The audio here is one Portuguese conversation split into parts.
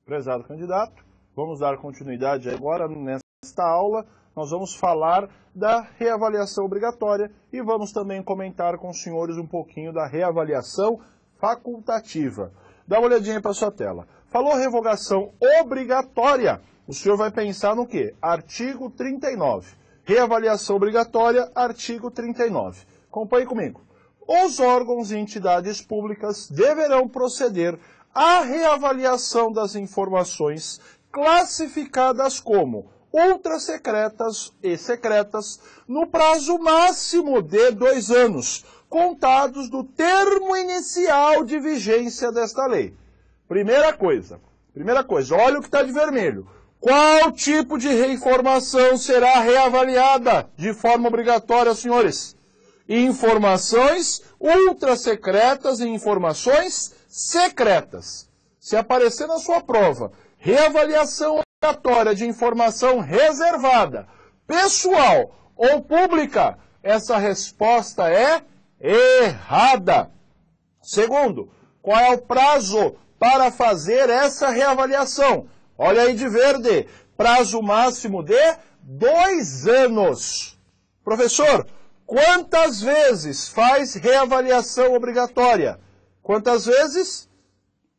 Prezado candidato, vamos dar continuidade agora nesta aula. Nós vamos falar da reavaliação obrigatória e vamos também comentar com os senhores um pouquinho da reavaliação facultativa. Dá uma olhadinha para a sua tela. Falou revogação obrigatória, o senhor vai pensar no quê? Artigo 39. Reavaliação obrigatória, artigo 39. Acompanhe comigo. Os órgãos e entidades públicas deverão proceder à reavaliação das informações classificadas como ultrasecretas e secretas no prazo máximo de 2 anos, contados do termo inicial de vigência desta lei. Primeira coisa, olha o que está de vermelho. Qual tipo de informação será reavaliada de forma obrigatória, senhores? Informações ultrasecretas e informações secretas. Se aparecer na sua prova, reavaliação obrigatória de informação reservada, pessoal ou pública, essa resposta é errada. Segundo, qual é o prazo para fazer essa reavaliação? Olha aí de verde, prazo máximo de 2 anos. Professor, quantas vezes faz reavaliação obrigatória? Quantas vezes?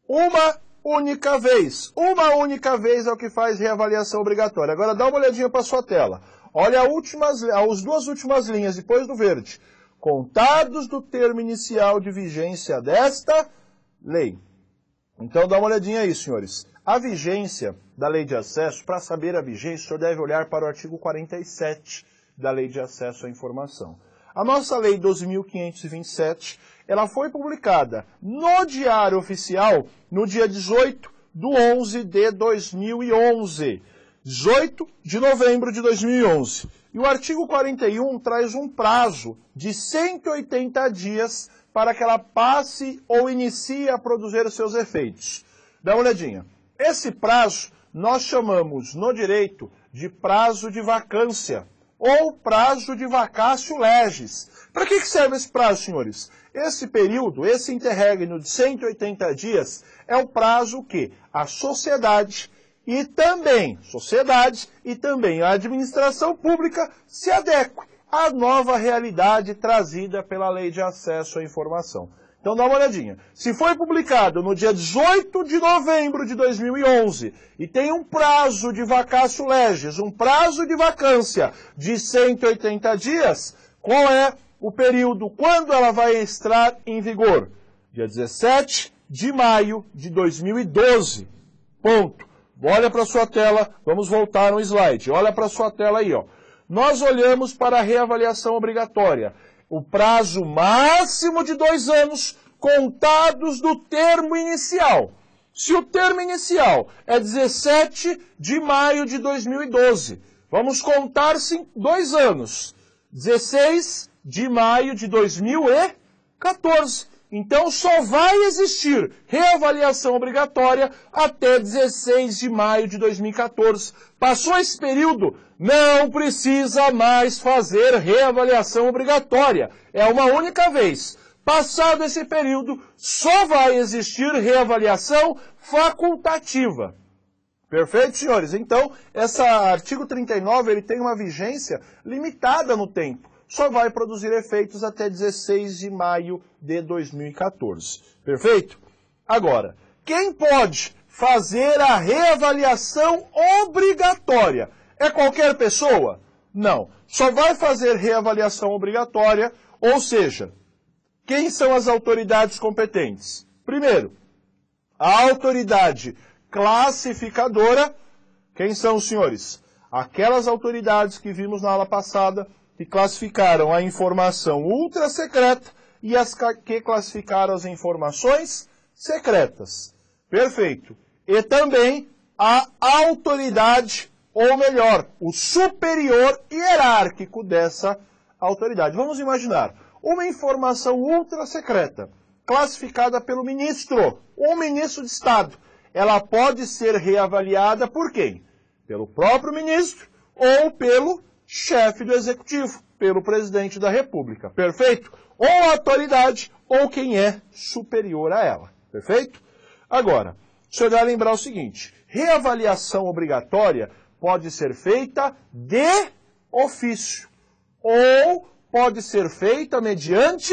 Uma única vez. Uma única vez é o que faz reavaliação obrigatória. Agora dá uma olhadinha para a sua tela. Olha as 2 últimas linhas depois do verde. Contados do termo inicial de vigência desta lei. Então dá uma olhadinha aí, senhores. A vigência da Lei de Acesso, para saber a vigência, o senhor deve olhar para o artigo 47 da Lei de Acesso à Informação. A nossa Lei 12.527, ela foi publicada no Diário Oficial no dia 18 de 11 de 2011. 18 de novembro de 2011. E o artigo 41 traz um prazo de 180 dias para que ela passe ou inicie a produzir os seus efeitos. Dá uma olhadinha. Esse prazo nós chamamos no direito de prazo de vacância ou prazo de vacatio legis. Para que serve esse prazo, senhores? Esse período, esse interregno de 180 dias é o prazo que a sociedade e também a administração pública se adequem à nova realidade trazida pela Lei de Acesso à Informação. Então dá uma olhadinha. Se foi publicado no dia 18 de novembro de 2011 e tem um prazo de vacatio legis, um prazo de vacância de 180 dias, qual é o período, quando ela vai entrar em vigor? Dia 17 de maio de 2012. Ponto. Olha para a sua tela, vamos voltar no slide. Olha para a sua tela aí, ó. Nós olhamos para a reavaliação obrigatória. O prazo máximo de 2 anos contados do termo inicial. Se o termo inicial é 17 de maio de 2012, vamos contar 2 anos. 16 de maio de 2014. Então só vai existir reavaliação obrigatória até 16 de maio de 2014. Passou esse período, não precisa mais fazer reavaliação obrigatória. É uma única vez. Passado esse período, só vai existir reavaliação facultativa. Perfeito, senhores? Então, esse artigo 39 ele tem uma vigência limitada no tempo. Só vai produzir efeitos até 16 de maio de 2014. Perfeito? Agora, quem pode fazer a reavaliação obrigatória? É qualquer pessoa? Não. Só vai fazer reavaliação obrigatória, ou seja, quem são as autoridades competentes? Primeiro, a autoridade classificadora. Quem são os senhores? Aquelas autoridades que vimos na aula passada, que classificaram a informação ultrasecreta e as que classificaram as informações secretas. Perfeito. E também a autoridade, ou melhor, o superior hierárquico dessa autoridade. Vamos imaginar uma informação ultrasecreta, classificada pelo ministro, ou ministro de Estado. Ela pode ser reavaliada por quem? Pelo próprio ministro ou pelo chefe do executivo, pelo presidente da República, perfeito? Ou a autoridade, ou quem é superior a ela, perfeito? Agora, O senhor vai lembrar o seguinte, reavaliação obrigatória pode ser feita de ofício ou pode ser feita mediante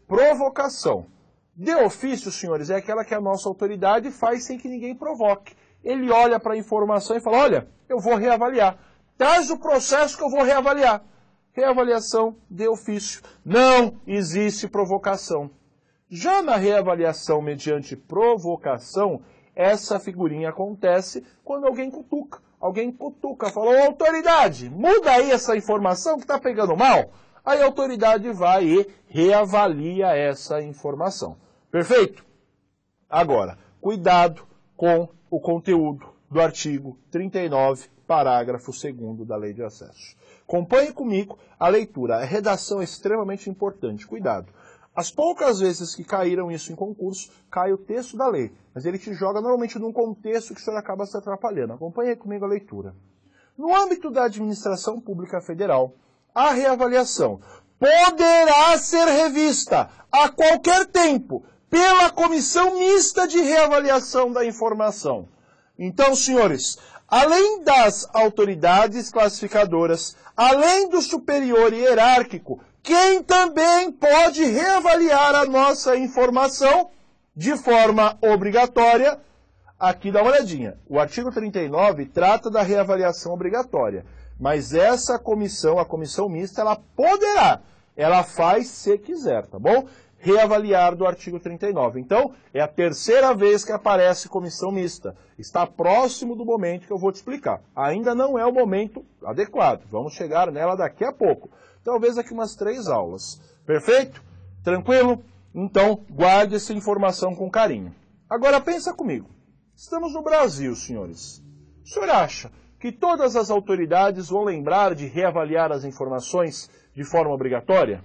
provocação. De ofício, senhores, é aquela que a nossa autoridade faz sem que ninguém provoque. Ele olha para a informação e fala, olha, eu vou reavaliar. Traz o processo que eu vou reavaliar. Reavaliação de ofício. Não existe provocação. Já na reavaliação mediante provocação, essa figurinha acontece quando alguém cutuca. Alguém cutuca, fala, ô autoridade, muda aí essa informação que está pegando mal. Aí a autoridade vai e reavalia essa informação. Perfeito? Agora, cuidado com o conteúdo do artigo 39, parágrafo 2º da Lei de Acesso. Acompanhe comigo a leitura. A redação é extremamente importante. Cuidado. As poucas vezes que caíram isso em concurso, cai o texto da lei. Mas ele te joga normalmente num contexto que o senhor acaba se atrapalhando. Acompanhe comigo a leitura. No âmbito da administração pública federal, a reavaliação poderá ser revista a qualquer tempo pela Comissão Mista de Reavaliação da Informação. Então, senhores, além das autoridades classificadoras, além do superior hierárquico, quem também pode reavaliar a nossa informação de forma obrigatória, aqui dá uma olhadinha. O artigo 39 trata da reavaliação obrigatória, mas essa comissão, a comissão mista, ela poderá, ela faz se quiser, tá bom? Reavaliar do artigo 39. Então, é a terceira vez que aparece comissão mista. Está próximo do momento que eu vou te explicar. Ainda não é o momento adequado. Vamos chegar nela daqui a pouco. Talvez daqui umas 3 aulas. Perfeito? Tranquilo? Então, guarde essa informação com carinho. Agora, pensa comigo. Estamos no Brasil, senhores. O senhor acha que todas as autoridades vão lembrar de reavaliar as informações de forma obrigatória?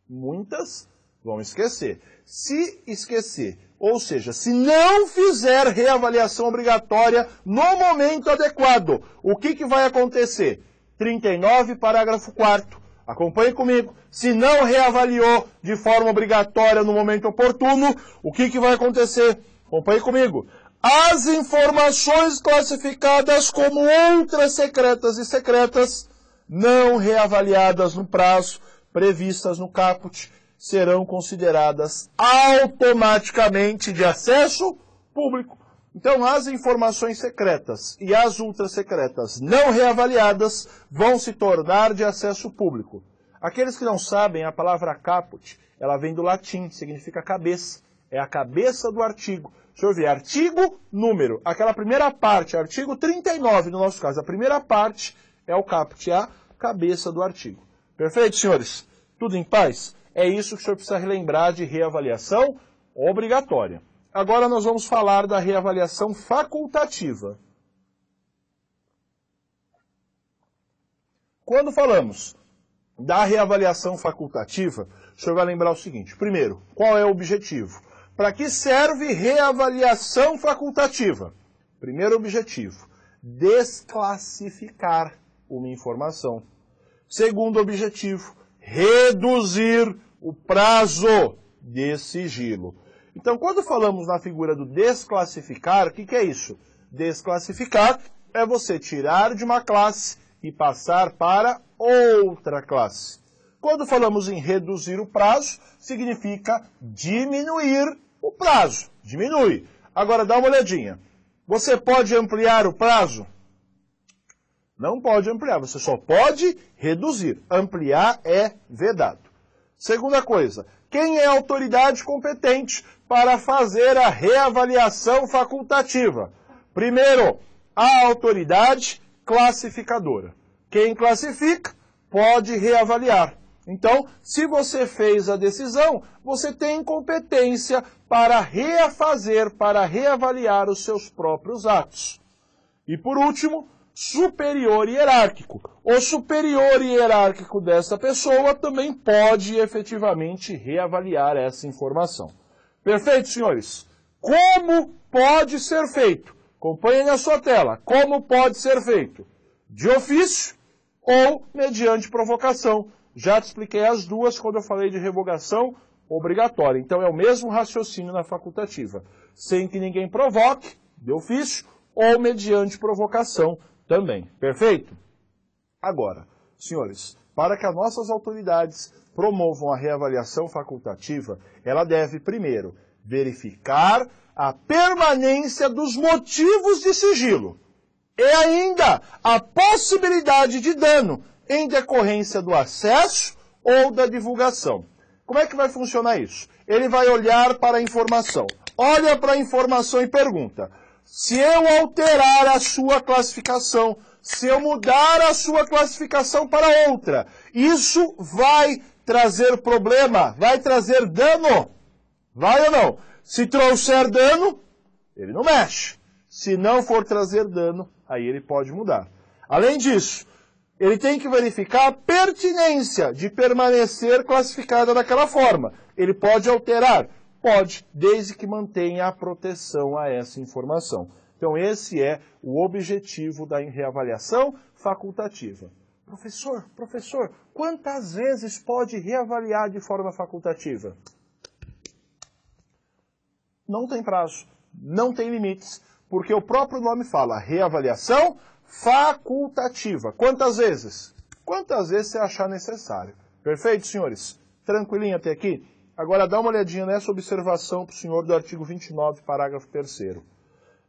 Muitas vão esquecer. Se esquecer, ou seja, se não fizer reavaliação obrigatória no momento adequado, o que vai acontecer? 39, parágrafo 4º. Acompanhe comigo. Se não reavaliou de forma obrigatória no momento oportuno, o que vai acontecer? Acompanhe comigo. As informações classificadas como ultra secretas e secretas, não reavaliadas no prazo, previstas no caput, serão consideradas automaticamente de acesso público. Então, as informações secretas e as ultrasecretas não reavaliadas vão se tornar de acesso público. Aqueles que não sabem, a palavra caput, ela vem do latim, significa cabeça. É a cabeça do artigo. Deixa eu ver, artigo, número. Aquela primeira parte, artigo 39 no nosso caso, a primeira parte é o caput, é a cabeça do artigo. Perfeito, senhores? Tudo em paz? É isso que o senhor precisa relembrar de reavaliação obrigatória. Agora nós vamos falar da reavaliação facultativa. Quando falamos da reavaliação facultativa, o senhor vai lembrar o seguinte. Primeiro, qual é o objetivo? Para que serve reavaliação facultativa? Primeiro objetivo, desclassificar uma informação. Segundo objetivo, reduzir o prazo de sigilo. Então, quando falamos na figura do desclassificar, o que é isso? Desclassificar é você tirar de uma classe e passar para outra classe. Quando falamos em reduzir o prazo, significa diminuir o prazo. Diminui. Agora, dá uma olhadinha. Você pode ampliar o prazo? Não pode ampliar, você só pode reduzir. Ampliar é vedado. Segunda coisa, quem é a autoridade competente para fazer a reavaliação facultativa? Primeiro, a autoridade classificadora. Quem classifica pode reavaliar. Então, se você fez a decisão, você tem competência para refazer, para reavaliar os seus próprios atos. E por último, superior hierárquico. O superior hierárquico dessa pessoa também pode efetivamente reavaliar essa informação. Perfeito, senhores? Como pode ser feito? Acompanhem na sua tela. Como pode ser feito? De ofício ou mediante provocação. Já te expliquei as duas quando eu falei de revogação obrigatória. Então é o mesmo raciocínio na facultativa, sem que ninguém provoque, de ofício, ou mediante provocação também. Perfeito? Agora, senhores, para que as nossas autoridades promovam a reavaliação facultativa, ela deve, primeiro, verificar a permanência dos motivos de sigilo e ainda a possibilidade de dano em decorrência do acesso ou da divulgação. Como é que vai funcionar isso? Ele vai olhar para a informação, olha para a informação e pergunta: se eu alterar a sua classificação, se eu mudar a sua classificação para outra, isso vai trazer problema, vai trazer dano? Vai ou não? Se trouxer dano, ele não mexe. Se não for trazer dano, aí ele pode mudar. Além disso, ele tem que verificar a pertinência de permanecer classificada daquela forma. Ele pode alterar? Pode, desde que mantenha a proteção a essa informação. Então esse é o objetivo da reavaliação facultativa. Professor, quantas vezes pode reavaliar de forma facultativa? Não tem prazo, não tem limites, porque o próprio nome fala reavaliação facultativa. Quantas vezes? Quantas vezes você achar necessário. Perfeito, senhores? Tranquilinho até aqui? Agora dá uma olhadinha nessa observação para o senhor do artigo 29, parágrafo 3º.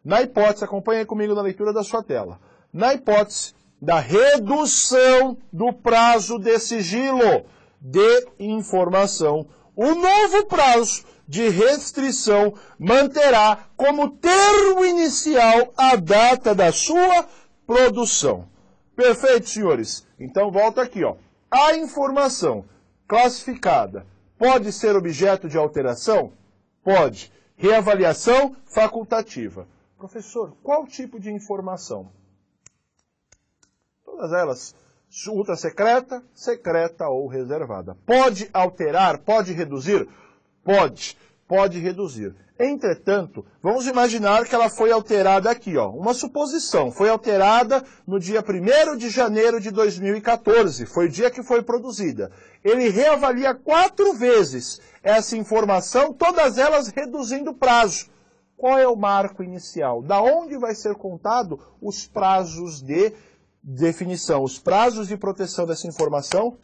Na hipótese, acompanhe comigo na leitura da sua tela, na hipótese da redução do prazo de sigilo de informação, o novo prazo de restrição manterá como termo inicial a data da sua produção. Perfeito, senhores? Então volta aqui, ó. A informação classificada pode ser objeto de alteração? Pode. Reavaliação facultativa. Professor, qual tipo de informação? Todas elas, ultra secreta, secreta ou reservada. Pode alterar, pode reduzir? Pode reduzir. Entretanto, vamos imaginar que ela foi alterada aqui, ó, uma suposição, foi alterada no dia 1º de janeiro de 2014, foi o dia que foi produzida. Ele reavalia 4 vezes essa informação, todas elas reduzindo o prazo. Qual é o marco inicial? Da onde vai ser contado os prazos de definição, os prazos de proteção dessa informação?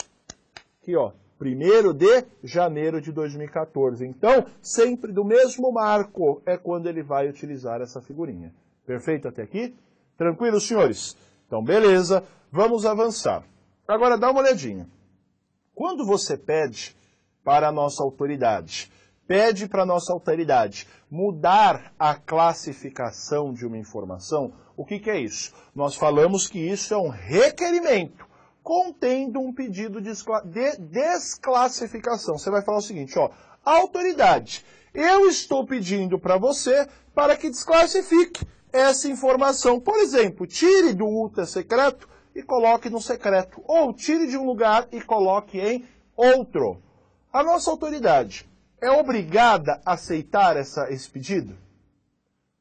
Aqui, ó. 1º de janeiro de 2014. Então, sempre do mesmo marco é quando ele vai utilizar essa figurinha. Perfeito até aqui? Tranquilo, senhores? Então, beleza. Vamos avançar. Agora, dá uma olhadinha. Quando você pede para a nossa autoridade, mudar a classificação de uma informação, o que é isso? Nós falamos que isso é um requerimento contendo um pedido de desclassificação. Você vai falar o seguinte, ó, autoridade, eu estou pedindo para você para que desclassifique essa informação. Por exemplo, tire do ultra secreto e coloque no secreto. Ou tire de um lugar e coloque em outro. A nossa autoridade é obrigada a aceitar esse pedido?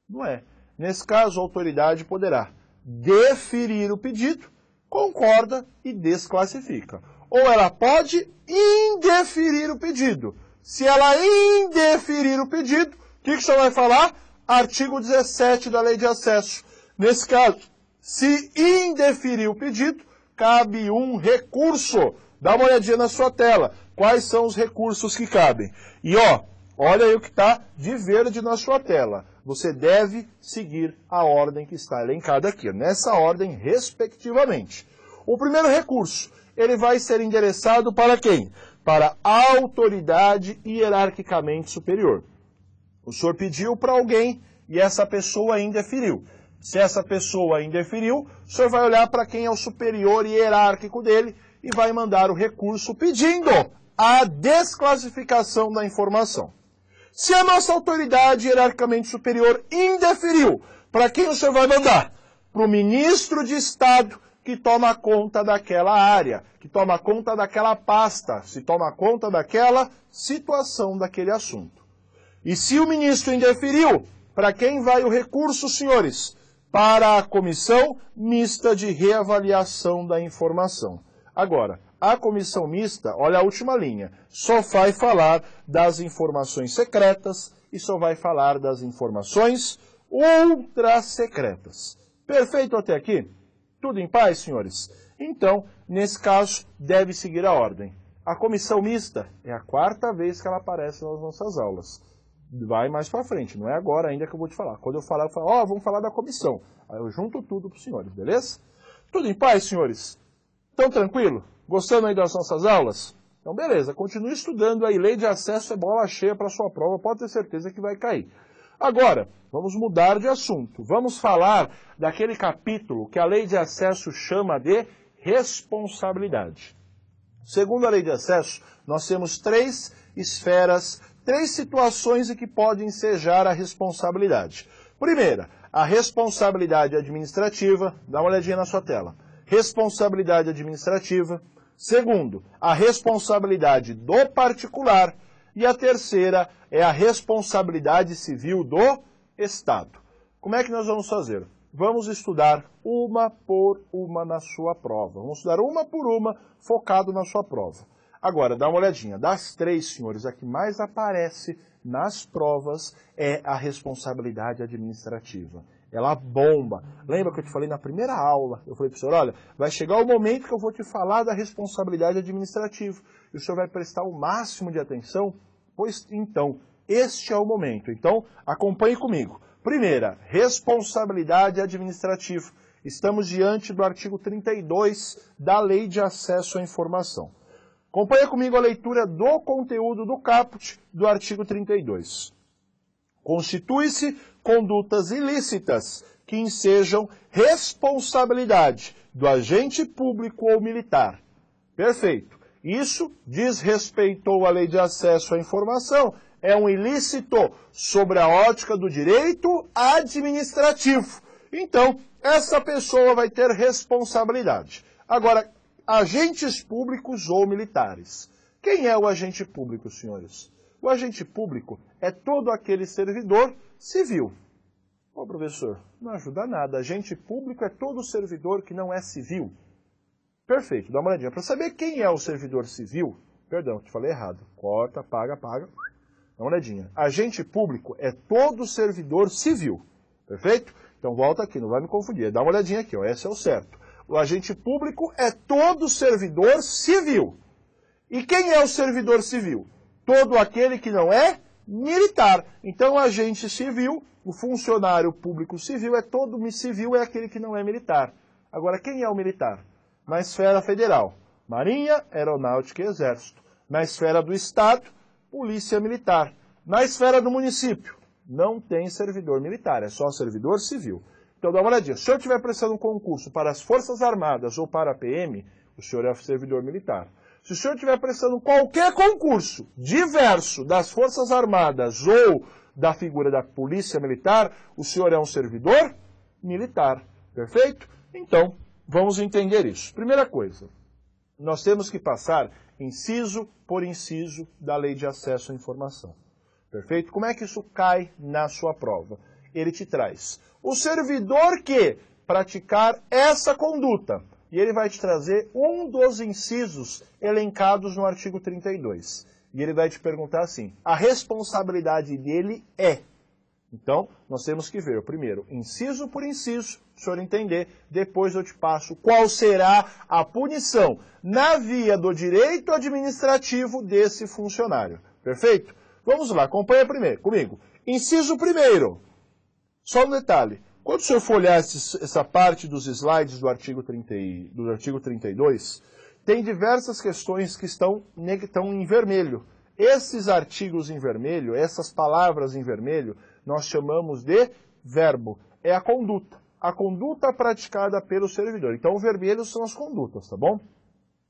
Não é. Nesse caso, a autoridade poderá deferir o pedido, concorda e desclassifica. Ou ela pode indeferir o pedido. Se ela indeferir o pedido, o que o senhor vai falar? Artigo 17 da Lei de Acesso. Nesse caso, se indeferir o pedido, cabe um recurso. Dá uma olhadinha na sua tela. Quais são os recursos que cabem? E ó, olha aí o que está de verde na sua tela. Você deve seguir a ordem que está elencada aqui, nessa ordem respectivamente. O primeiro recurso, ele vai ser endereçado para quem? Para a autoridade hierarquicamente superior. O senhor pediu para alguém e essa pessoa indeferiu. Se essa pessoa indeferiu, o senhor vai olhar para quem é o superior hierárquico dele e vai mandar o recurso pedindo a desclassificação da informação. Se a nossa autoridade hierarquicamente superior indeferiu, para quem o senhor vai mandar? Para o ministro de Estado que toma conta daquela área, que toma conta daquela pasta, se toma conta daquela situação, daquele assunto. E se o ministro indeferiu, para quem vai o recurso, senhores? Para a comissão mista de reavaliação da informação. Agora, A comissão mista, olha a última linha, só vai falar das informações secretas e só vai falar das informações ultra-secretas. Perfeito até aqui? Tudo em paz, senhores? Então, nesse caso, deve seguir a ordem. A comissão mista é a 4ª vez que ela aparece nas nossas aulas. Vai mais para frente, não é agora ainda que eu vou te falar. Quando eu falar, eu falo, vamos falar da comissão. Aí eu junto tudo para os senhores, beleza? Tudo em paz, senhores? Tão tranquilo? Gostando aí das nossas aulas? Então, beleza, continue estudando aí. Lei de acesso é bola cheia para sua prova, pode ter certeza que vai cair. Agora, vamos mudar de assunto. Vamos falar daquele capítulo que a lei de acesso chama de responsabilidade. Segundo a lei de acesso, nós temos 3 esferas, 3 situações em que pode ensejar a responsabilidade. Primeira, a responsabilidade administrativa. Dá uma olhadinha na sua tela. Responsabilidade administrativa. Segundo, a responsabilidade do particular. E a terceira é a responsabilidade civil do Estado. Como é que nós vamos fazer? Vamos estudar uma por uma na sua prova. Vamos estudar uma por uma, focado na sua prova. Agora, dá uma olhadinha. Das 3, senhores, a que mais aparece nas provas é a responsabilidade administrativa. Ela bomba. Lembra que eu te falei na primeira aula? Eu falei para o senhor, olha, vai chegar o momento que eu vou te falar da responsabilidade administrativa. E o senhor vai prestar o máximo de atenção? Pois então, este é o momento. Então, acompanhe comigo. Primeira, responsabilidade administrativa. Estamos diante do artigo 32 da Lei de Acesso à Informação. Acompanhe comigo a leitura do conteúdo do caput do artigo 32. Constitui-se condutas ilícitas que ensejam responsabilidade do agente público ou militar. Perfeito. Isso desrespeitou a Lei de Acesso à Informação. É um ilícito sobre a ótica do direito administrativo. Então, essa pessoa vai ter responsabilidade. Agora, agentes públicos ou militares. Quem é o agente público, senhores? O agente público é todo aquele servidor civil. Ô, professor, não ajuda nada. Agente público é todo servidor que não é civil. Perfeito, dá uma olhadinha. Para saber quem é o servidor civil, perdão, te falei errado. Corta, apaga. Dá uma olhadinha. Agente público é todo servidor civil. Perfeito? Então volta aqui, não vai me confundir. Dá uma olhadinha aqui, ó. Esse é o certo. O agente público é todo servidor civil. E quem é o servidor civil? Todo aquele que não é militar. Então, o agente civil, o funcionário público civil, civil é aquele que não é militar. Agora, quem é o militar? Na esfera federal, Marinha, Aeronáutica e Exército. Na esfera do Estado, Polícia Militar. Na esfera do município, não tem servidor militar, é só servidor civil. Então, dá uma olhadinha. Se o senhor estiver prestando um concurso para as Forças Armadas ou para a PM, o senhor é servidor militar. Se o senhor estiver prestando qualquer concurso diverso das Forças Armadas ou da figura da Polícia Militar, o senhor é um servidor militar. Perfeito? Então, vamos entender isso. Primeira coisa, nós temos que passar inciso por inciso da Lei de Acesso à Informação. Perfeito? Como é que isso cai na sua prova? Ele te traz o servidor que praticar essa conduta. E ele vai te trazer um dos incisos elencados no artigo 32. E ele vai te perguntar assim, a responsabilidade dele é. Então, nós temos que ver, primeiro, inciso por inciso, para o senhor entender, depois eu te passo qual será a punição na via do direito administrativo desse funcionário. Perfeito? Vamos lá, acompanha primeiro comigo. Inciso primeiro, só um detalhe. Quando o senhor for olhar essa parte dos slides do artigo 32, tem diversas questões que estão em vermelho. Esses artigos em vermelho, essas palavras em vermelho, nós chamamos de verbo. É a conduta praticada pelo servidor. Então, o vermelho são as condutas, tá bom?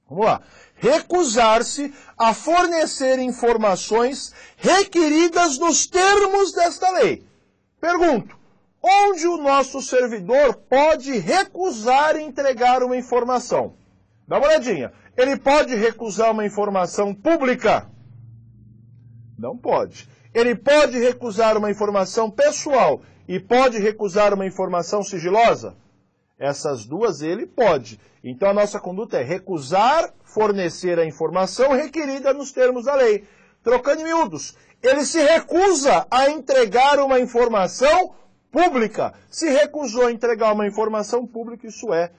Vamos lá. Recusar-se a fornecer informações requeridas nos termos desta lei. Pergunto. Onde o nosso servidor pode recusar entregar uma informação? Dá uma olhadinha. Ele pode recusar uma informação pública? Não pode. Ele pode recusar uma informação pessoal e pode recusar uma informação sigilosa? Essas duas ele pode. Então a nossa conduta é recusar fornecer a informação requerida nos termos da lei. Trocando em miúdos, ele se recusa a entregar uma informação pública. Se recusou a entregar uma informação pública, isso é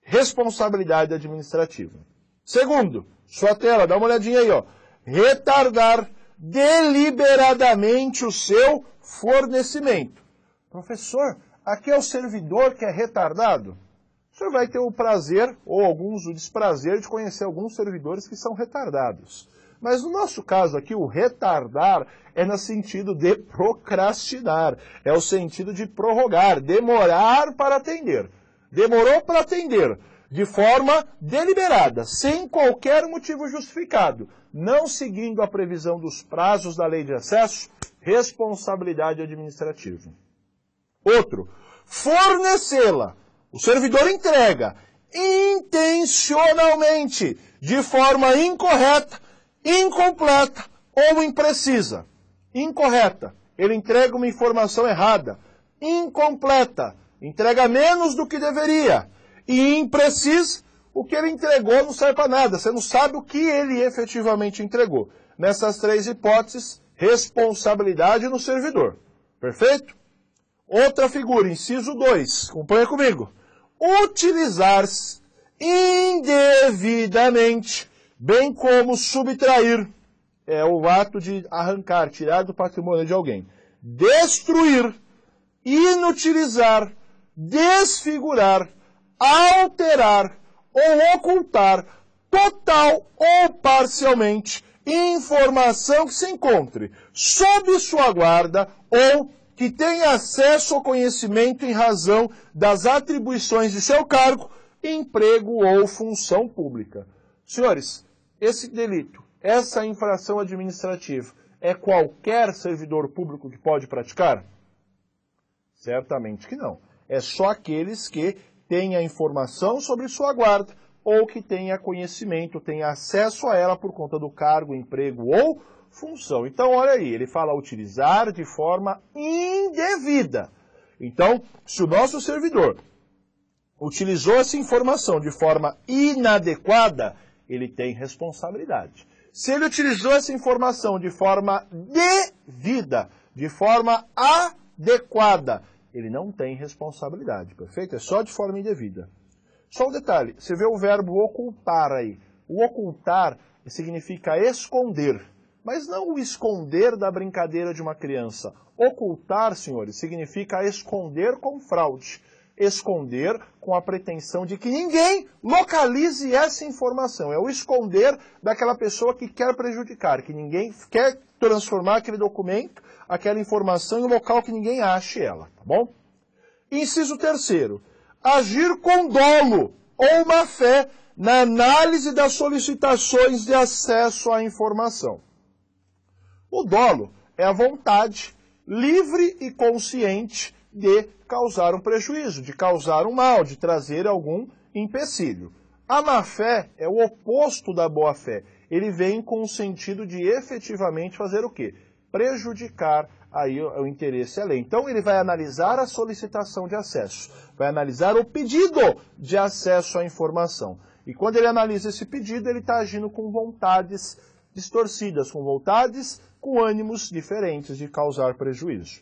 responsabilidade administrativa. Segundo, sua tela, dá uma olhadinha aí, ó. Retardar deliberadamente o seu fornecimento. Professor, aqui é o servidor que é retardado? O senhor vai ter o prazer, ou alguns o desprazer, de conhecer alguns servidores que são retardados. Mas no nosso caso aqui, o retardar é no sentido de procrastinar, é o sentido de prorrogar, demorar para atender. Demorou para atender, de forma deliberada, sem qualquer motivo justificado, não seguindo a previsão dos prazos da lei de acesso, responsabilidade administrativa. Outro, fornecê-la. O servidor entrega intencionalmente, de forma incorreta, incompleta ou imprecisa. Incorreta, ele entrega uma informação errada. Incompleta, entrega menos do que deveria. E imprecisa, o que ele entregou não serve para nada. Você não sabe o que ele efetivamente entregou. Nessas três hipóteses, responsabilidade no servidor. Perfeito? Outra figura, inciso 2, acompanha comigo. Utilizar-se indevidamente, bem como subtrair, é o ato de arrancar, tirar do patrimônio de alguém. Destruir, inutilizar, desfigurar, alterar ou ocultar, total ou parcialmente, informação que se encontre sob sua guarda ou que tenha acesso ao conhecimento em razão das atribuições de seu cargo, emprego ou função pública. Senhores, esse delito, essa infração administrativa, é qualquer servidor público que pode praticar? Certamente que não. É só aqueles que têm a informação sobre sua guarda ou que tenha conhecimento, tenha acesso a ela por conta do cargo, emprego ou função. Então, olha aí, ele fala utilizar de forma indevida. Então, se o nosso servidor utilizou essa informação de forma inadequada, ele tem responsabilidade. Se ele utilizou essa informação de forma devida, de forma adequada, ele não tem responsabilidade, perfeito? É só de forma indevida. Só um detalhe, você vê o verbo ocultar aí. O ocultar significa esconder. Mas não o esconder da brincadeira de uma criança. Ocultar, senhores, significa esconder com fraude. Esconder com a pretensão de que ninguém localize essa informação. É o esconder daquela pessoa que quer prejudicar, que ninguém quer transformar aquele documento, aquela informação em um local que ninguém ache ela, tá bom? Inciso 3º. Agir com dolo ou má fé na análise das solicitações de acesso à informação. O dolo é a vontade livre e consciente de causar um prejuízo, de causar um mal, de trazer algum empecilho. A má-fé é o oposto da boa-fé. Ele vem com o sentido de efetivamente fazer o quê? Prejudicar aí o interesse alheio. Então ele vai analisar a solicitação de acesso, vai analisar o pedido de acesso à informação. E quando ele analisa esse pedido, ele está agindo com vontades distorcidas, com vontades, com ânimos diferentes de causar prejuízo.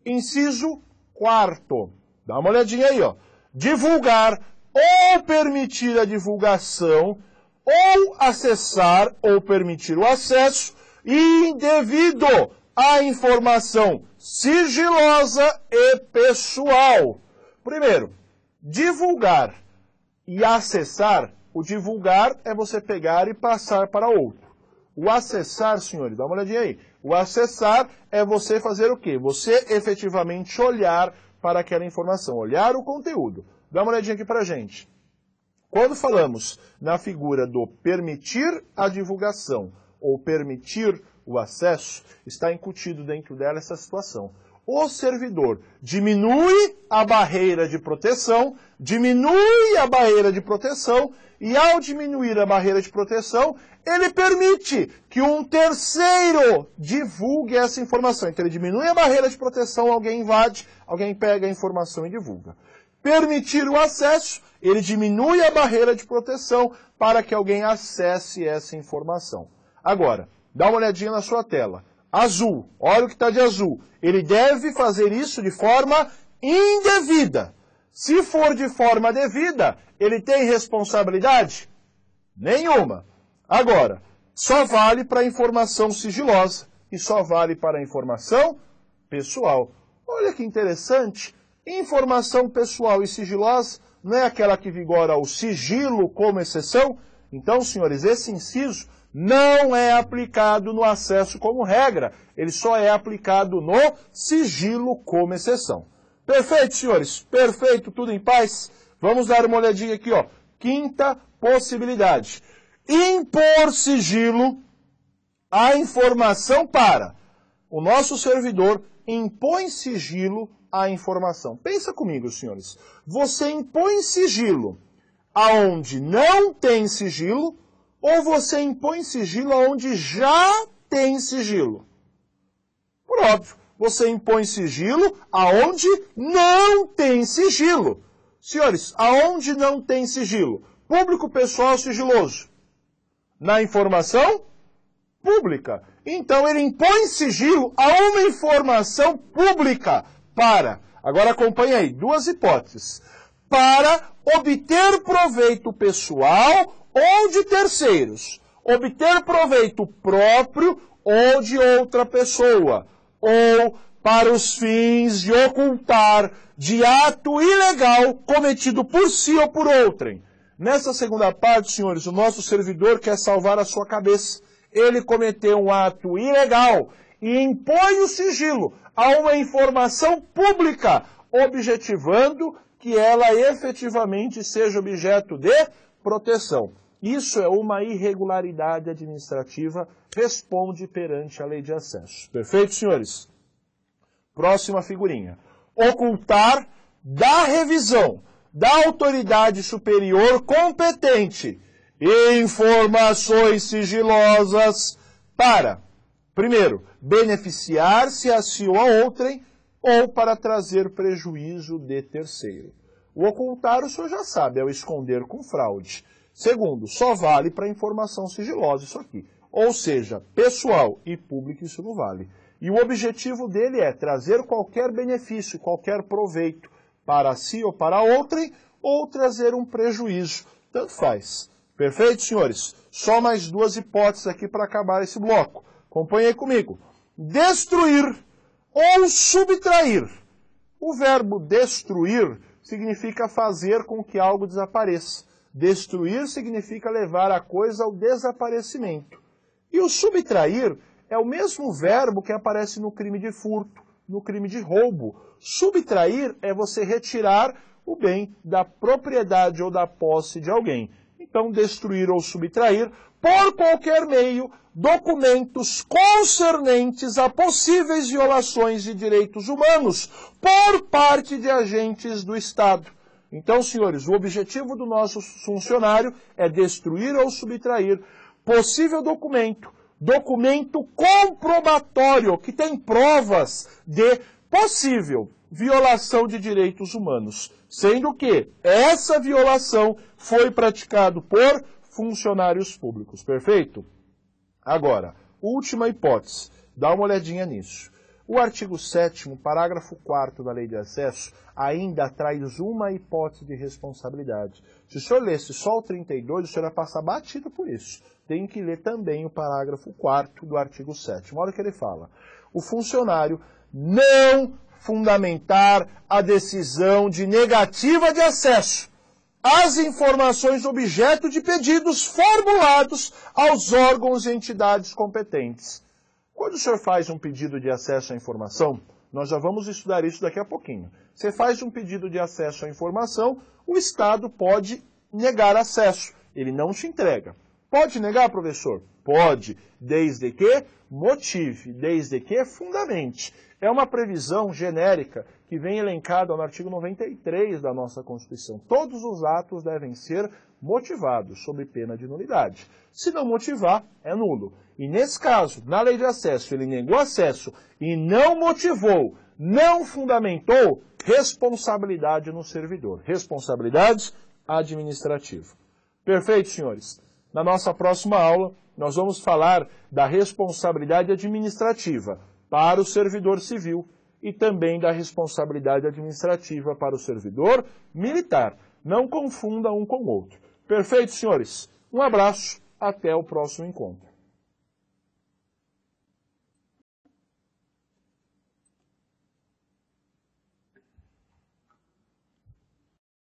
Inciso 4º. Dá uma olhadinha aí, ó. Divulgar ou permitir a divulgação, ou acessar ou permitir o acesso indevido à informação sigilosa e pessoal. Primeiro, divulgar e acessar. O divulgar é você pegar e passar para outro. O acessar, senhores, dá uma olhadinha aí. O acessar é você fazer o quê? Você efetivamente olhar para aquela informação, olhar o conteúdo. Dá uma olhadinha aqui para a gente. Quando falamos na figura do permitir a divulgação ou permitir o acesso, está incutido dentro dela essa situação. O servidor diminui a barreira de proteção e ao diminuir a barreira de proteção, ele permite que um terceiro divulgue essa informação. Então ele diminui a barreira de proteção, alguém invade, alguém pega a informação e divulga. permitir o acesso, ele diminui a barreira de proteção para que alguém acesse essa informação. Agora, dá uma olhadinha na sua tela. Azul, olha o que está de azul. Ele deve fazer isso de forma indevida. Se for de forma devida, ele tem responsabilidade? Nenhuma. Agora, só vale para informação sigilosa e só vale para informação pessoal. Olha que interessante. Informação pessoal e sigilosa não é aquela que vigora o sigilo como exceção? Então, senhores, esse inciso não é aplicado no acesso como regra. Ele só é aplicado no sigilo como exceção. Perfeito, senhores? Perfeito, tudo em paz? Vamos dar uma olhadinha aqui, ó. Quinta possibilidade. Impor sigilo à informação para. O nosso servidor impõe sigilo à informação. Pensa comigo, senhores. Você impõe sigilo aonde não tem sigilo ou você impõe sigilo aonde já tem sigilo? Por óbvio, você impõe sigilo aonde não tem sigilo. Senhores, aonde não tem sigilo? Público, pessoal, sigiloso. Na informação pública. Então, ele impõe sigilo a uma informação pública para, agora acompanhe aí, duas hipóteses, para obter proveito pessoal ou de terceiros, obter proveito próprio ou de outra pessoa, ou para os fins de ocultar de ato ilegal cometido por si ou por outrem. Nessa segunda parte, senhores, o nosso servidor quer salvar a sua cabeça. Ele cometeu um ato ilegal e impõe o sigilo a uma informação pública, objetivando que ela efetivamente seja objeto de proteção. Isso é uma irregularidade administrativa, responde perante a lei de acesso. Perfeito, senhores? Próxima figurinha. Ocultar da revisão da autoridade superior competente informações sigilosas para, primeiro, beneficiar-se a si ou a outrem, ou para trazer prejuízo de terceiro. O ocultar, o senhor já sabe, é o esconder com fraude. Segundo, só vale para informação sigilosa isso aqui. Ou seja, pessoal e público isso não vale. E o objetivo dele é trazer qualquer benefício, qualquer proveito para si ou para outrem, ou trazer um prejuízo. Tanto faz. Perfeito, senhores? Só mais duas hipóteses aqui para acabar esse bloco. Acompanhe aí comigo. Destruir ou subtrair. O verbo destruir significa fazer com que algo desapareça. Destruir significa levar a coisa ao desaparecimento. E o subtrair é o mesmo verbo que aparece no crime de furto, no crime de roubo. Subtrair é você retirar o bem da propriedade ou da posse de alguém. Então, destruir ou subtrair, por qualquer meio, documentos concernentes a possíveis violações de direitos humanos por parte de agentes do Estado. Então, senhores, o objetivo do nosso funcionário é destruir ou subtrair possível documento comprobatório, que tem provas de possível violação de direitos humanos, sendo que essa violação foi praticada por funcionários públicos. Perfeito? Agora, última hipótese. Dá uma olhadinha nisso. O artigo 7º, parágrafo 4º da Lei de Acesso, ainda traz uma hipótese de responsabilidade. Se o senhor lesse só o 32, o senhor vai passar batido por isso. Tem que ler também o parágrafo 4º do artigo 7º. Olha o que ele fala. O funcionário não fundamentar a decisão de negativa de acesso às informações objeto de pedidos formulados aos órgãos e entidades competentes. Quando o senhor faz um pedido de acesso à informação, nós já vamos estudar isso daqui a pouquinho. Você faz um pedido de acesso à informação, o Estado pode negar acesso. Ele não te entrega. Pode negar, professor? Pode, desde que motive, desde que fundamente. É uma previsão genérica que vem elencada no artigo 93 da nossa Constituição. Todos os atos devem ser motivados, sob pena de nulidade. Se não motivar, é nulo. E nesse caso, na lei de acesso, ele negou acesso e não motivou, não fundamentou, responsabilidade no servidor. Responsabilidade administrativa. Perfeito, senhores? Na nossa próxima aula, nós vamos falar da responsabilidade administrativa para o servidor civil e também da responsabilidade administrativa para o servidor militar. Não confunda um com o outro. Perfeito, senhores? Um abraço, até o próximo encontro.